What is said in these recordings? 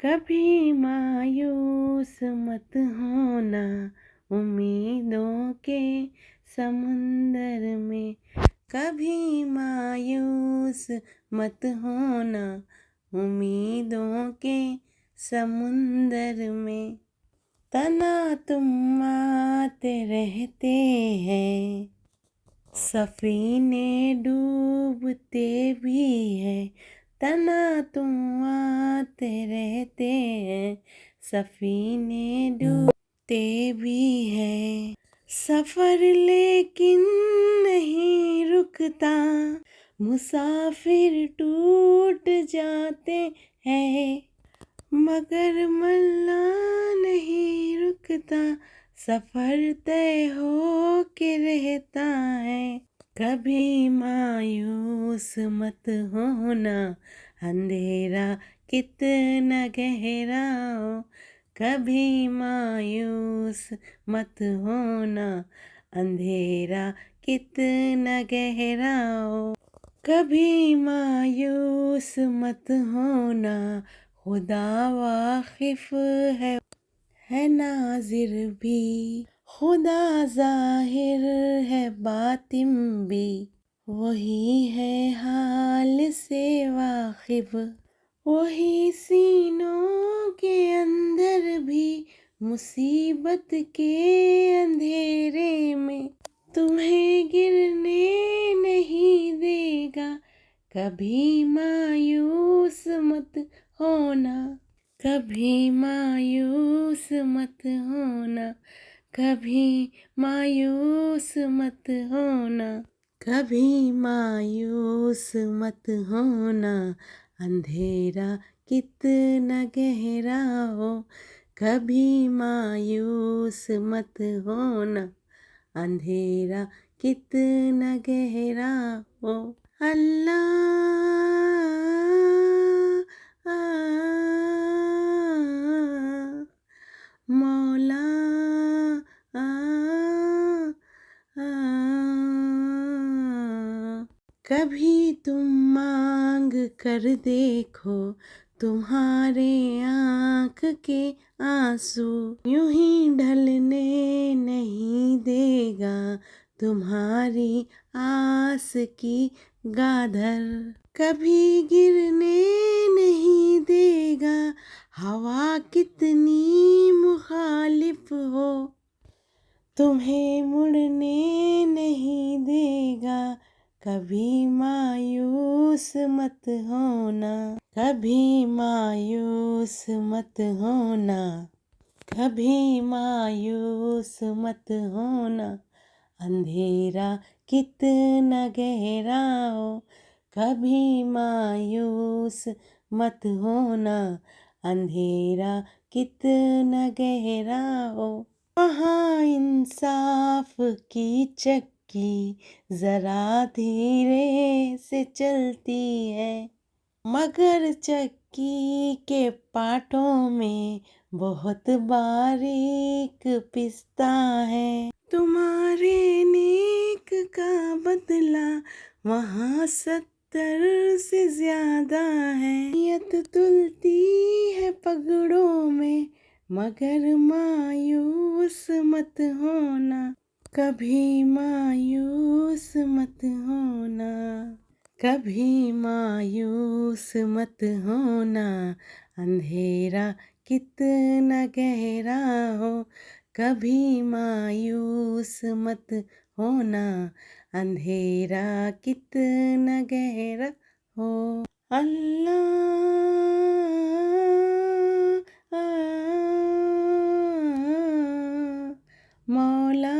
कभी मायूस मत होना उम्मीदों के समुंदर में। कभी मायूस मत होना उम्मीदों के समुंदर में। तना तुम आते रहते हैं, सफीने डूबते भी हैं। तना तुम आते रहते हैं, सफीने डूबते भी हैं। सफर लेकिन नहीं रुकता, मुसाफिर टूट जाते हैं, मगर मरना नहीं रुकता, सफर तय हो के रहता है। कभी मायूस मत होना, अंधेरा कितना गहरा हो। कभी मायूस मत होना, अंधेरा कितना गहरा हो। कभी मायूस मत होना, खुदा वाकिफ है नाजिर भी, खुदा जाहिर है बातिन भी। वही है हाल से वाकिफ, वही सीनों के अंदर भी। मुसीबत के अंधेरे में तुम्हें गिरने नहीं देगा। कभी मायूस मत होना, कभी मायूस मत होना, कभी मायूस मत होना। कभी मायूस मत होना, अंधेरा कितना गहरा हो। कभी मायूस मत होना, अंधेरा कितना गहरा हो। अल्लाह मौला कभी तुम मांग कर देखो, तुम्हारे आँख के आंसू यूं ही ढलने नहीं देगा, तुम्हारी आस की गाधर कभी गिरने नहीं देगा। हवा कितनी मुखालिफ हो, तुम्हें मुड़ने नहीं देगा। कभी मायूस मत होना, कभी मायूस मत होना, कभी मायूस मत होना, अंधेरा कितना गहरा हो। कभी मायूस मत होना, अंधेरा कितना गहरा हो। वहाँ इंसाफ की चक्की जरा धीरे से चलती है, मगर चक्की के पाटों में बहुत बारीक पिसता है। तुम्हारे नेक का बदला वहाँ 70 से ज्यादा है। नियत तुलती है पगड़ों में, मगर मायूस मत होना, कभी मायूस मत होना, कभी मायूस मत होना, अंधेरा कितना गहरा हो। कभी मायूस मत होना, अंधेरा कितना गहरा हो। अल्लाह मौला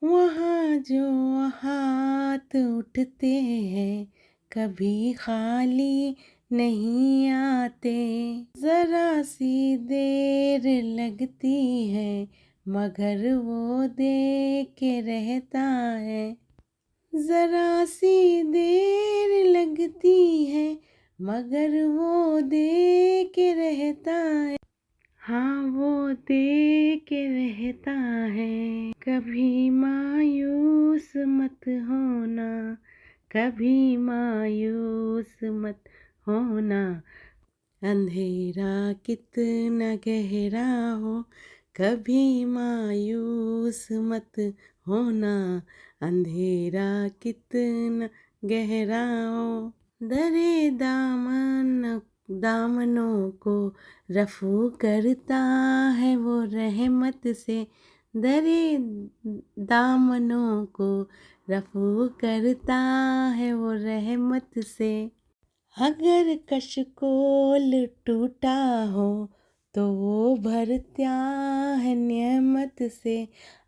वहाँ जो हाथ उठते हैं, कभी खाली नहीं आते। जरा सी देर लगती है, मगर वो दे के रहता है। जरा सी देर लगती है, मगर वो दे के रहता है। हाँ वो दे के रहता है। कभी मायूस मत होना, कभी मायूस मत होना। अंधेरा कितना गहरा हो, कभी मायूस मत होना। अंधेरा कितना गहरा हो, दरे दामनों को रफू करता है वो रहमत से। दरे दामनों को रफू करता है वो रहमत से। अगर कशकोल टूटा हो तो वो भरता है नेमत से।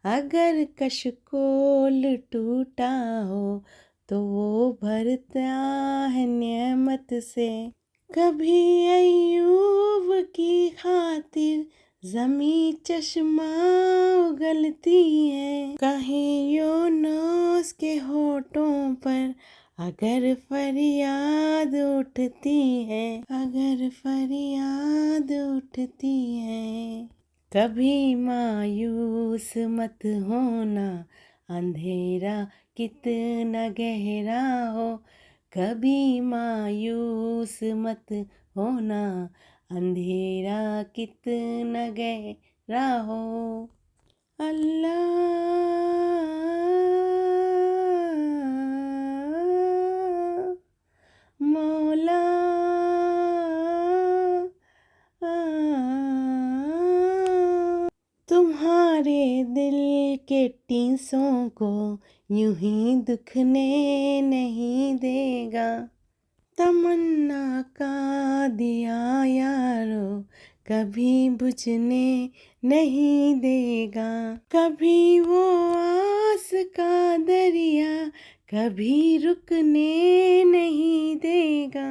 अगर कशकोल टूटा हो तो वो भरता है नेमत से। कभी अय्यूब की खातिर ज़मी चश्मा उगलती है। कहीं यूनुस के होठों पर अगर फरियाद उठती है, अगर फरियाद उठती है। कभी मायूस मत होना, अंधेरा कितना गहरा हो। कभी मायूस मत होना, अंधेरा कितना गहरा हो। अल्लाह मौला तुम्हारे दिल के टीसों को यूं ही दुखने नहीं देगा। तमन्ना का दिया यारो कभी बुझने नहीं देगा। कभी वो आस का दरिया कभी रुकने नहीं देगा।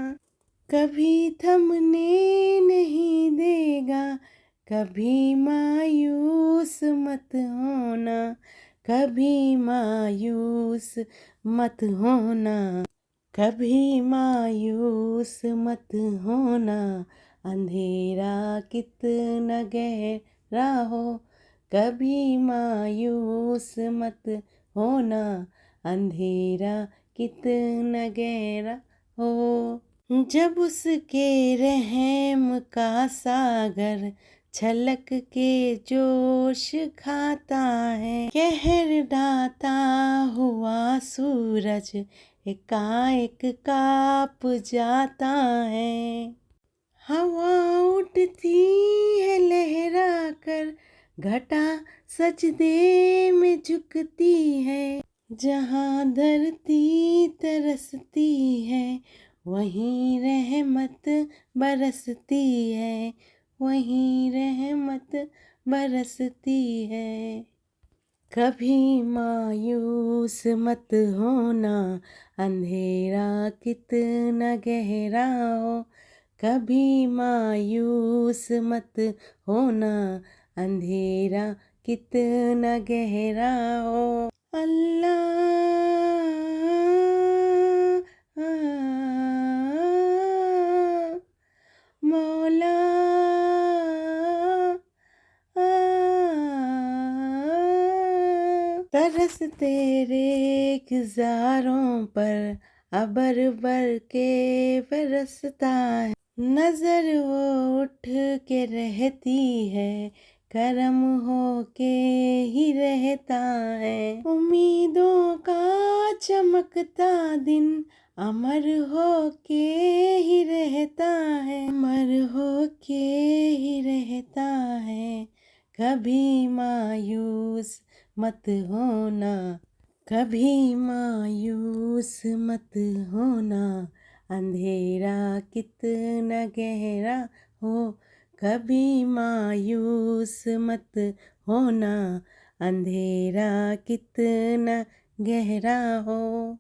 कभी थमने नहीं देगा। कभी मायूस मत होना, कभी मायूस मत होना। कभी मायूस मत होना, अंधेरा कितना गहरा हो। कभी मायूस मत होना, अंधेरा कितना गहरा हो। जब उसके रहम का सागर छलक के जोश खाता है। कहर ढाता हुआ सूरज एकाएक काँप जाता है। हवा उठती है लहरा कर, घटा सजदे में झुकती है। जहाँ धरती तरसती है वहीं रहमत बरसती है, वहीं रहमत बरसती है। कभी मायूस मत होना, अंधेरा कितना गहरा हो। कभी मायूस मत होना, अंधेरा कितना गहरा हो। अल्लाह मौला तरस तेरे गुजारों पर अबर बर के बरसता है। नजर वो उठ के रहती है, करम हो के ही रहता है। उम्मीदों का चमकता दिन अमर हो के ही रहता है, अमर हो के ही रहता है। कभी मायूस मत होना, कभी मायूस मत होना, अंधेरा कितना गहरा हो। कभी मायूस मत होना, अंधेरा कितना गहरा हो।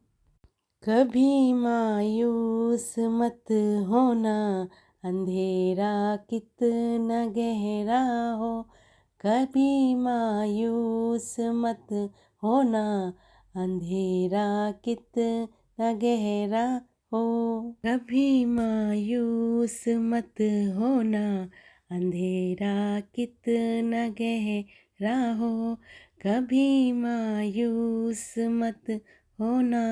कभी मायूस मत होना, अंधेरा कितना गहरा हो। कभी मायूस मत होना, अंधेरा कितना गहरा हो। कभी मायूस मत होना, अंधेरा कितना गहरा हो। कभी मायूस मत होना।